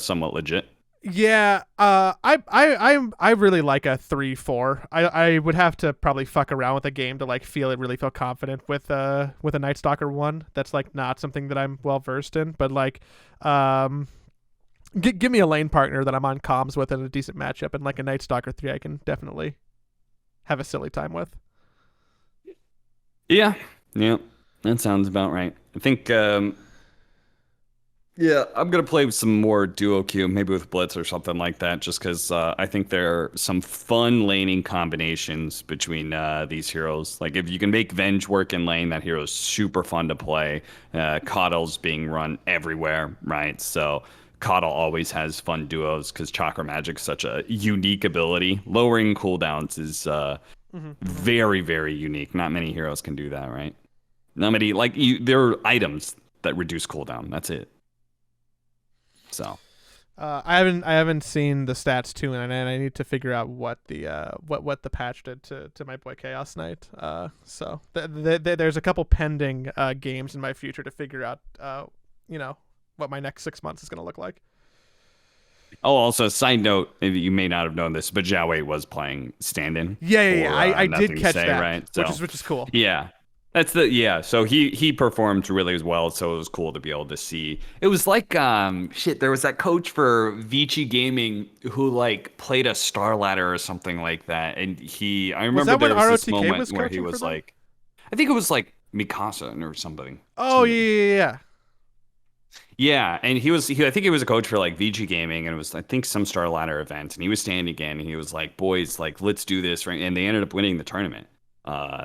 somewhat legit. Yeah, I really like a 3-4. I would have to probably fuck around with a game to like really feel confident with a Night Stalker 1. That's like not something that I'm well versed in, but like um give me a lane partner that I'm on comms with in a decent matchup and like a Night Stalker 3 I can definitely have a silly time with. Yeah, yeah, that sounds about right. I think Yeah, I'm gonna play with some more duo queue, maybe with Blitz or something like that, just because I think there are some fun laning combinations between these heroes. Like if you can make Venge work in lane, that hero is super fun to play. Coddle's being run everywhere, right? So Coddle always has fun duos because Chakra Magic's such a unique ability. Lowering cooldowns is very, very unique. Not many heroes can do that, right? Not many there are items that reduce cooldown. That's it. So I haven't seen the stats too, and I need to figure out what the patch did to my boy Chaos Knight. So there's a couple pending games in my future to figure out what my next 6 months is gonna look like. oh, also side note, maybe you may not have known this, but Zhao Wei was playing stand-in. Yeah. I did Nothing to catch say, that, right? which is cool. Yeah. So he performed really well, so it was cool to be able to see. It was like there was that coach for Vici Gaming who like played a Star Ladder or something like that, and I remember that when there was this ROTK moment was where he coaching was for them? like, I think it was like Mikasa or something. Oh yeah. Yeah, and I think he was a coach for like VG Gaming, and it was I think some Star Ladder event, and he was standing again, and he was like, "Boys, like let's do this," right? And they ended up winning the tournament.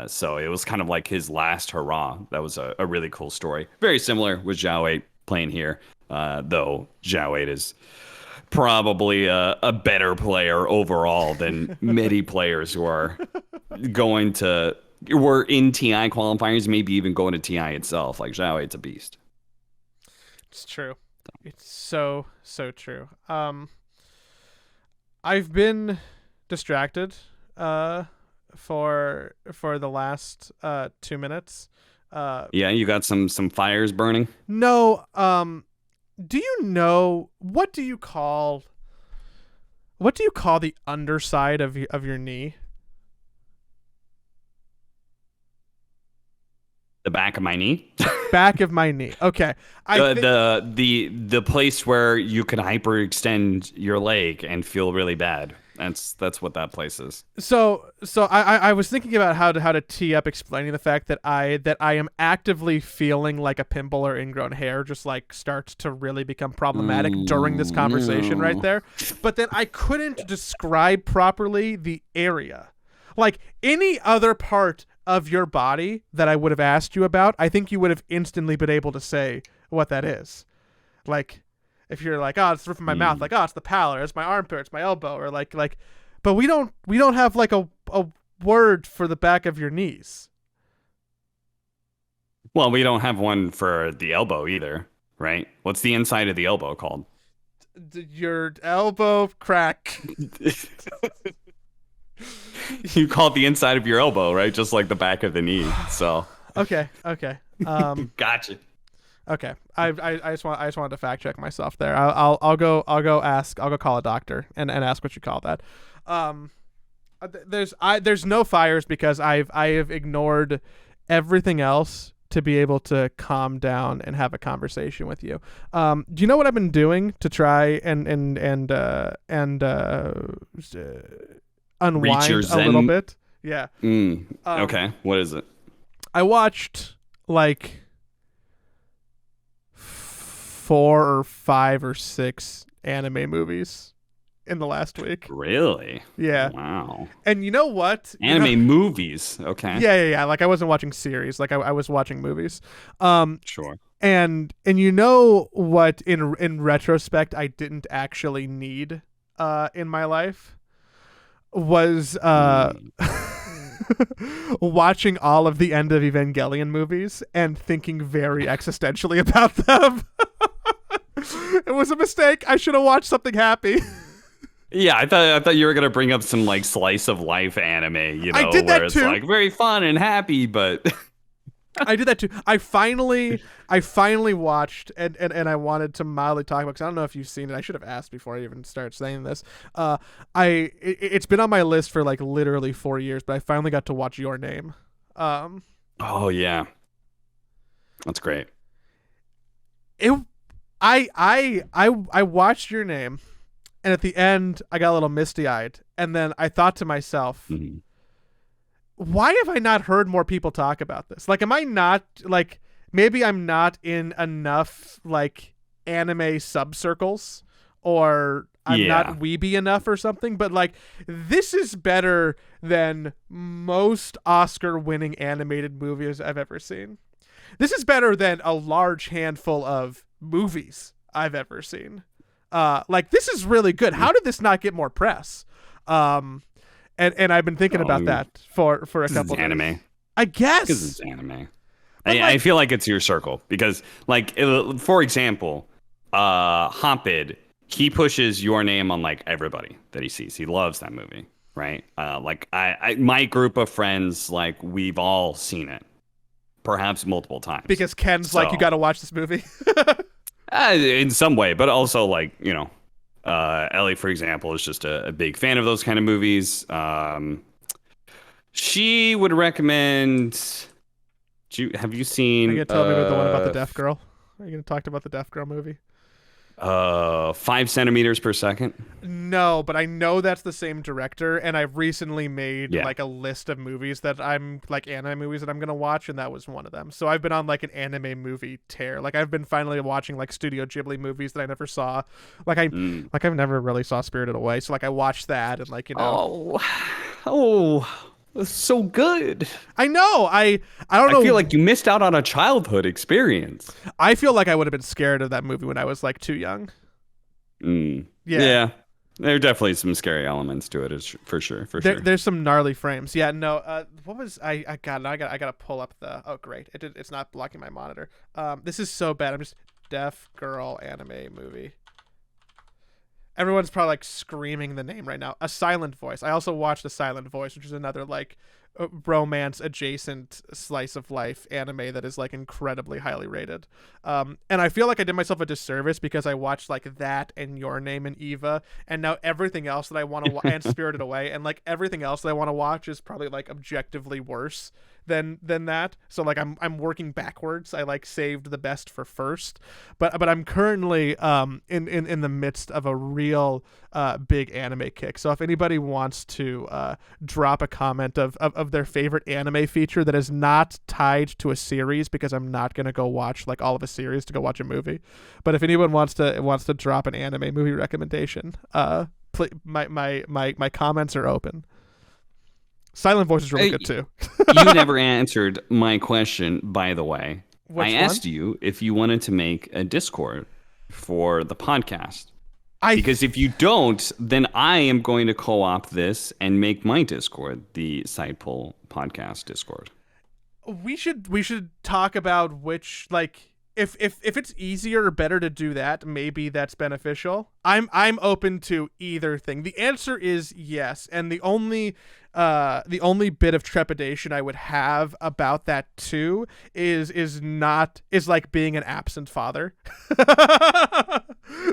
So it was kind of like his last hurrah. That was a really cool story. Very similar with Zhao 8 playing here, though Zhao 8 is probably a better player overall than many players who are were in TI qualifiers, maybe even going to TI itself. Like Zhao 8's a beast. It's true. It's so true. I've been distracted for the last 2 minutes. Yeah, you got some fires burning. No, do you know what do you call the underside of your knee? The back of my knee. Back of my knee. Okay. The place where you can hyperextend your leg and feel really bad. That's what that place is. So I was thinking about how to tee up explaining the fact that I am actively feeling like a pimple or ingrown hair just like starts to really become problematic during this conversation right there. But then I couldn't describe properly the area. Like any other part of your body that I would have asked you about, I think you would have instantly been able to say what that is. Like if you're like, oh, it's the roof of my mouth, like, oh, it's the palate, or it's my armpit, it's my elbow, or like, but we don't have like a word for the back of your knees. Well, we don't have one for the elbow either, right? What's the inside of the elbow called? Your elbow crack. You call it the inside of your elbow, right? Just like the back of the knee. So okay. Gotcha. Okay, I just wanted to fact check myself there. I'll go call a doctor and ask what you call that. There's no fires because I have ignored everything else to be able to calm down and have a conversation with you. Do you know what I've been doing to try and unwind a little bit? Yeah. Okay. What is it? I watched like 4 or 5 or 6 anime movies in the last week. Really? Yeah. Wow. And you know what? Movies. Okay. Yeah. Like I wasn't watching series. Like I was watching movies. Sure. And you know what? In retrospect, I didn't actually need in my life was watching all of the end of Evangelion movies and thinking very existentially about them. It was a mistake. I should have watched something happy. Yeah, I thought you were gonna bring up some like slice of life anime, I did that where it's too. like very fun and happy, but I did that too. I finally watched and I wanted to mildly talk about because I don't know if you've seen it. I should have asked before I even started saying this. It's been on my list for like literally 4 years, but I finally got to watch Your Name. Oh yeah, that's great. I watched Your Name, and at the end I got a little misty-eyed, and then I thought to myself, why have I not heard more people talk about this? Like, am I not like maybe I'm not in enough like anime subcircles, or I'm not weeby enough or something, but like this is better than most Oscar-winning animated movies I've ever seen. This is better than a large handful of movies I've ever seen. Like this is really good. How did this not get more press? And I've been thinking about that for a couple of anime. days. I guess because it's anime. I feel like it's your circle because, like, for example, Hoppid, he pushes Your Name on like everybody that he sees. He loves that movie, right? Like my group of friends, like we've all seen it, perhaps multiple times. Because Ken's like, you got to watch this movie. In some way, but also like Ellie, for example, is just a big fan of those kind of movies. She would recommend. Have you seen? Are you gonna tell me the one about the deaf girl? Are you gonna talk about the deaf girl movie? 5 centimeters per second. No, but I know that's the same director, and I've recently made like a list of movies that I'm like anime movies that I'm gonna watch, and that was one of them. So I've been on like an anime movie tear. Like I've been finally watching like Studio Ghibli movies that I never saw. Like I've never really saw Spirited Away, so like I watched that and like It's so good. I know. I don't know. I feel like you missed out on a childhood experience. I feel like I would have been scared of that movie when I was like too young. Yeah. There are definitely some scary elements to it, for sure. There's some gnarly frames. Yeah, no. What was I gotta pull up the. Oh, great! It's not blocking my monitor. This is so bad. I'm just deaf girl anime movie. Everyone's probably like screaming the name right now. A Silent Voice. I also watched A Silent Voice, which is another like romance adjacent slice of life anime that is like incredibly highly rated. And I feel like I did myself a disservice because I watched like that and Your Name and Eva, and now everything else that I want to and Spirited Away, and like everything else that I want to watch is probably like objectively worse than that. So like I'm working backwards. I like saved the best for first, but I'm currently in the midst of a real big anime kick. So if anybody wants to drop a comment of their favorite anime feature that is not tied to a series, because I'm not gonna go watch like all of a series to go watch a movie, but if anyone wants to drop an anime movie recommendation, my comments are open. Silent Voice is really good too. You never answered my question, by the way. Which I asked you if you wanted to make a Discord for the podcast. Because if you don't, then I am going to co-opt this and make my Discord the Sidepole Podcast Discord. We should talk about which, like, if it's easier or better to do that, maybe that's beneficial. I'm open to either thing. The answer is yes, and the only bit of trepidation I would have about that too is like being an absent father.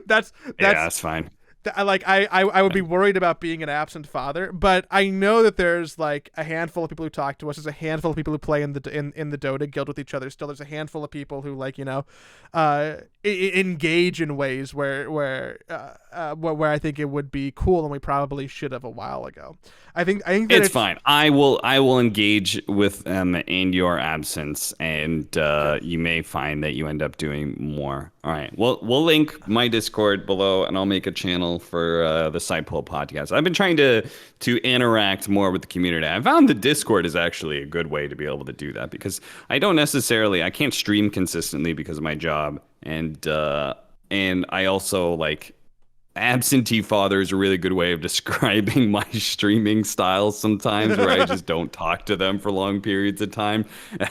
That's fine. Like I would be worried about being an absent father, but I know that there's like a handful of people who talk to us. There's a handful of people who play in the DOTA guild with each other. Still, there's a handful of people who like engage in ways where I think it would be cool, and we probably should have a while ago. I think that it's fine. I will engage with them in your absence, and you may find that you end up doing more. All right. Well, we'll link my Discord below, and I'll make a channel for the Sidepole podcast. I've been trying to interact more with the community. I found the Discord is actually a good way to be able to do that, because I can't stream consistently because of my job, and I also like. Absentee father is a really good way of describing my streaming style sometimes, where I just don't talk to them for long periods of time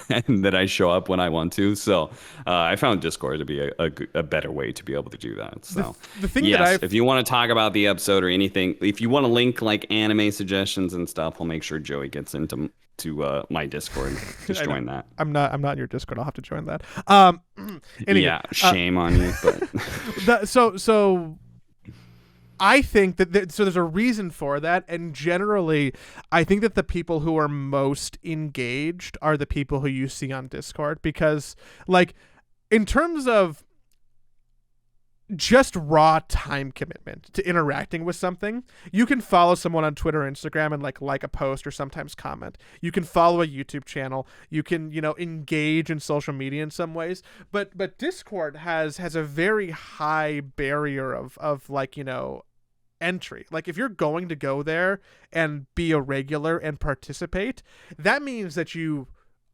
and that I show up when I want to. So I found Discord to be a better way to be able to do that. So the thing if you want to talk about the episode or anything, if you want to link like anime suggestions and stuff, I'll make sure Joey gets into my Discord. Just join that. I'm not in your Discord. I'll have to join that. Anyway, yeah, shame on you. But so I think that there's a reason for that, and generally, I think that the people who are most engaged are the people who you see on Discord, because, like, in terms of just raw time commitment to interacting with something. You can follow someone on Twitter or Instagram and like a post or sometimes comment. You can follow a YouTube channel. You can, engage in social media in some ways. But Discord has a very high barrier of entry. Like if you're going to go there and be a regular and participate, that means that you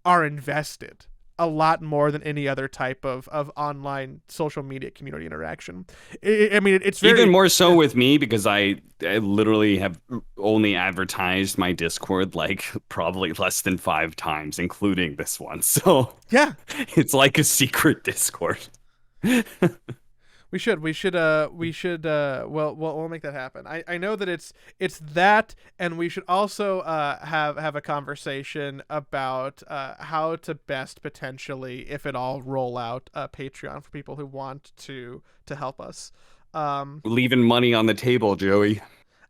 are invested a lot more than any other type of online social media community interaction. It's very even more so with me because I literally have only advertised my Discord like probably less than 5 times, including this one. So yeah, it's like a secret Discord. We should we'll make that happen. I know that it's that, and we should also have a conversation about how to best potentially, if at all, roll out a Patreon for people who want to help us. Leaving money on the table, Joey.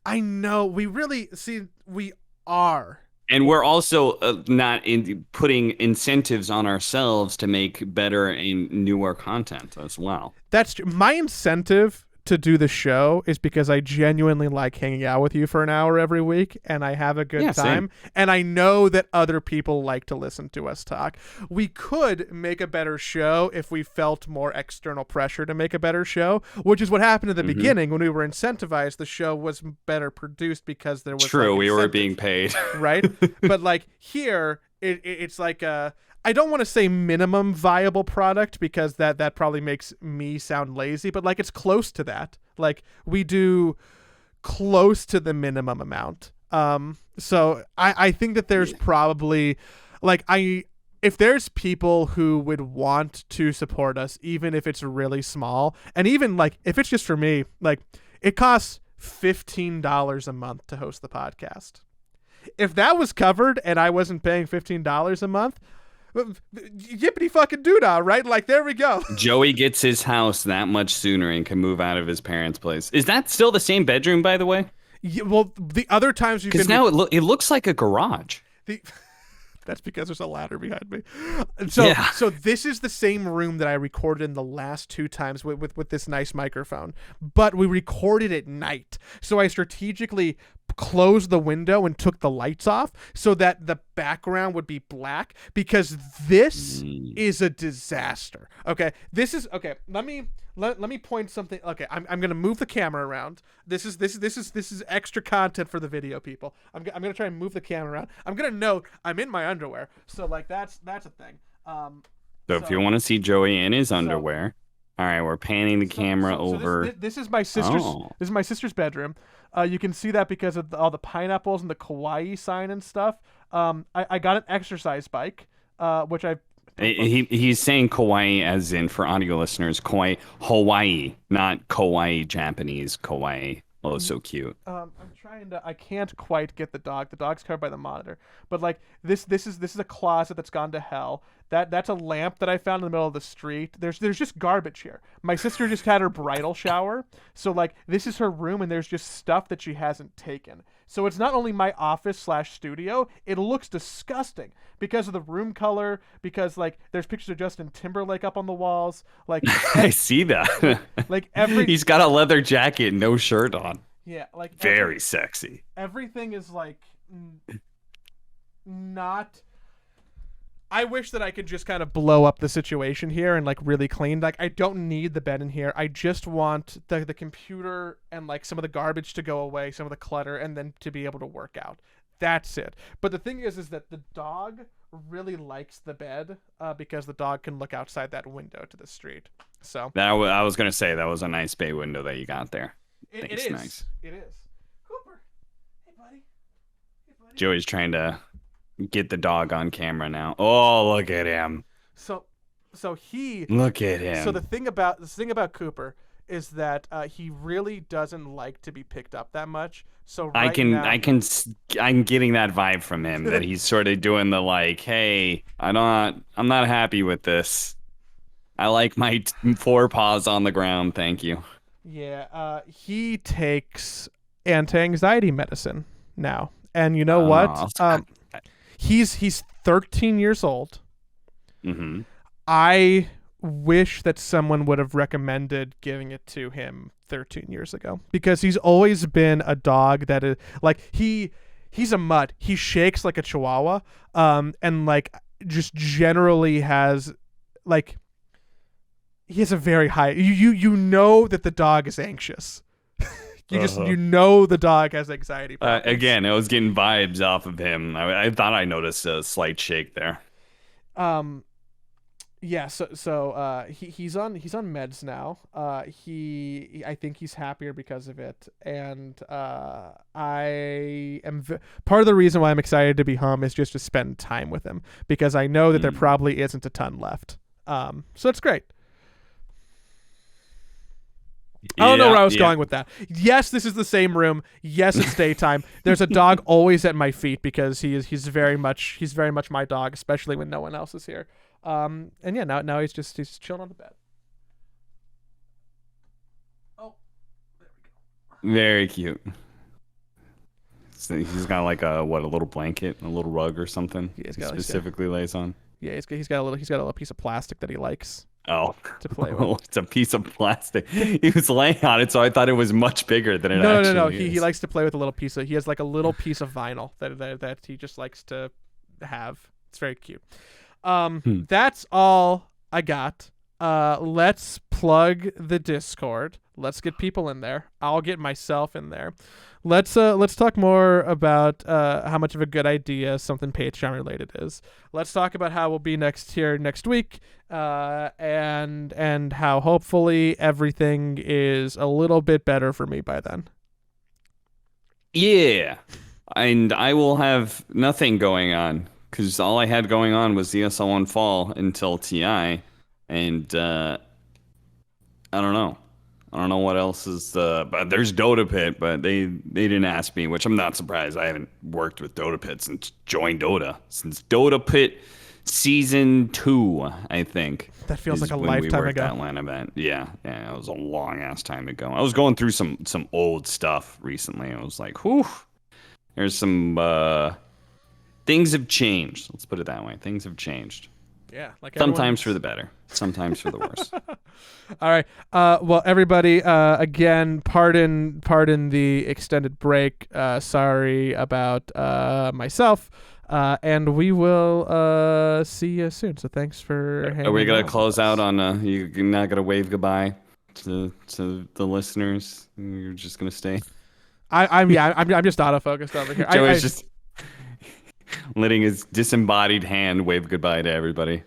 I know we are. And we're also not putting incentives on ourselves to make better and newer content as well. That's my incentive to do the show is because I genuinely like hanging out with you for an hour every week, and I have a good time. Same. And I know that other people like to listen to us talk. We could make a better show if we felt more external pressure to make a better show, which is what happened in the beginning when we were incentivized. The show was better produced because there was true. We were being paid, right? But like here, it's like I don't want to say minimum viable product because that probably makes me sound lazy, but like it's close to that. Like we do close to the minimum amount. So I think that there's probably if there's people who would want to support us, even if it's really small, and even like if it's just for me, like it costs $15 a month to host the podcast. If that was covered and I wasn't paying $15 a month, yippity fucking doodah, right? Like there we go. Joey gets his house that much sooner and can move out of his parents' place. Is that still the same bedroom, by the way? Yeah, well, the other times you've been, because now it looks like a garage. That's because there's a ladder behind me. So this is the same room that I recorded in the last 2 times with this nice microphone, but we recorded at night. So I strategically closed the window and took the lights off so that the background would be black, because this is a disaster. Okay, this is okay. Let me point something. Okay, I'm gonna move the camera around. This is extra content for the video people. I'm gonna try and move the camera around. I'm gonna note I'm in my underwear, so like that's a thing. So if you want to see Joey in his underwear, all right, we're panning the camera over. This is my sister's. This is my sister's bedroom. You can see that because of all the pineapples and the kawaii sign and stuff. I got an exercise bike, which I. He's saying kawaii as in, for audio listeners, kawaii Hawaii, not kawaii Japanese kawaii. Oh, so cute. I'm trying to. I can't quite get the dog. The dog's covered by the monitor. But like this is a closet that's gone to hell. That's a lamp that I found in the middle of the street. There's just garbage here. My sister just had her bridal shower, so like this is her room, and there's just stuff that she hasn't taken. So it's not only my office/studio. It looks disgusting because of the room color. Because like there's pictures of Justin Timberlake up on the walls. Like I see that. Like he's got a leather jacket, no shirt on. Yeah, like very sexy. Everything is like not. I wish that I could just kind of blow up the situation here and like really clean. Like I don't need the bed in here. I just want the computer and like some of the garbage to go away, some of the clutter, and then to be able to work out. That's it. But the thing is that the dog really likes the bed because the dog can look outside that window to the street. So that I was gonna say that was a nice bay window that you got there. It is nice. It is. Cooper, hey buddy. Joey's trying to get the dog on camera now. Oh, look at him. So he. Look at him. So the thing about Cooper is that he really doesn't like to be picked up that much. So I'm getting that vibe from him that he's sort of doing the like, hey, I'm not happy with this. I like my 4 paws on the ground. Thank you. Yeah. He takes anti-anxiety medicine now, and you know what? He's 13 years old. Mm-hmm. I wish that someone would have recommended giving it to him 13 years ago, because he's always been a dog that is like he's a mutt. He shakes like a chihuahua, and like just generally has like he has a very high. You know that the dog is anxious. You know the dog has anxiety problems. Again, I was getting vibes off of him. I thought I noticed a slight shake there. Yeah, he's on meds now. I think he's happier because of it, and I am part of the reason why I'm excited to be home is just to spend time with him, because I know that there probably isn't a ton left. So it's great. I don't know where I was going with that. Yes, this is the same room. Yes, it's daytime. There's a dog always at my feet because he's very much my dog, especially when no one else is here. And yeah, now he's chilling on the bed. Oh, there we go. Very cute. So he's got like a little blanket, a little rug or something. Yeah, specifically lays on. Yeah, he's got a little piece of plastic that he likes. Oh, to play with. It's a piece of plastic. He was laying on it, so I thought it was much bigger than it actually is. No. He likes to play with a little piece of. He has like a little piece of vinyl that he just likes to have. It's very cute. That's all I got. Let's plug the Discord. Let's get people in there. I'll get myself in there. Let's talk more about how much of a good idea something Patreon related is. Let's talk about how we'll be next week, and how hopefully everything is a little bit better for me by then. Yeah, and I will have nothing going on because all I had going on was ESL Fall until TI, and I don't know. I don't know what else is but there's Dota Pit, but they didn't ask me, which I'm not surprised. I haven't worked with Dota Pit since Dota Pit season 2, I think. That feels like a lifetime ago. That LAN event. Yeah, it was a long ass time ago. I was going through some old stuff recently. I was like, whew, there's some things have changed. Let's put it that way. Things have changed. Yeah, like sometimes for the better, sometimes for the worse. All right. Well, everybody, again, pardon the extended break. Sorry about myself. And we will see you soon. So thanks for hanging out. Are we gonna close out on? You're not gonna wave goodbye to the listeners? You're just gonna stay. I'm just autofocused over here. Joey's just letting his disembodied hand wave goodbye to everybody.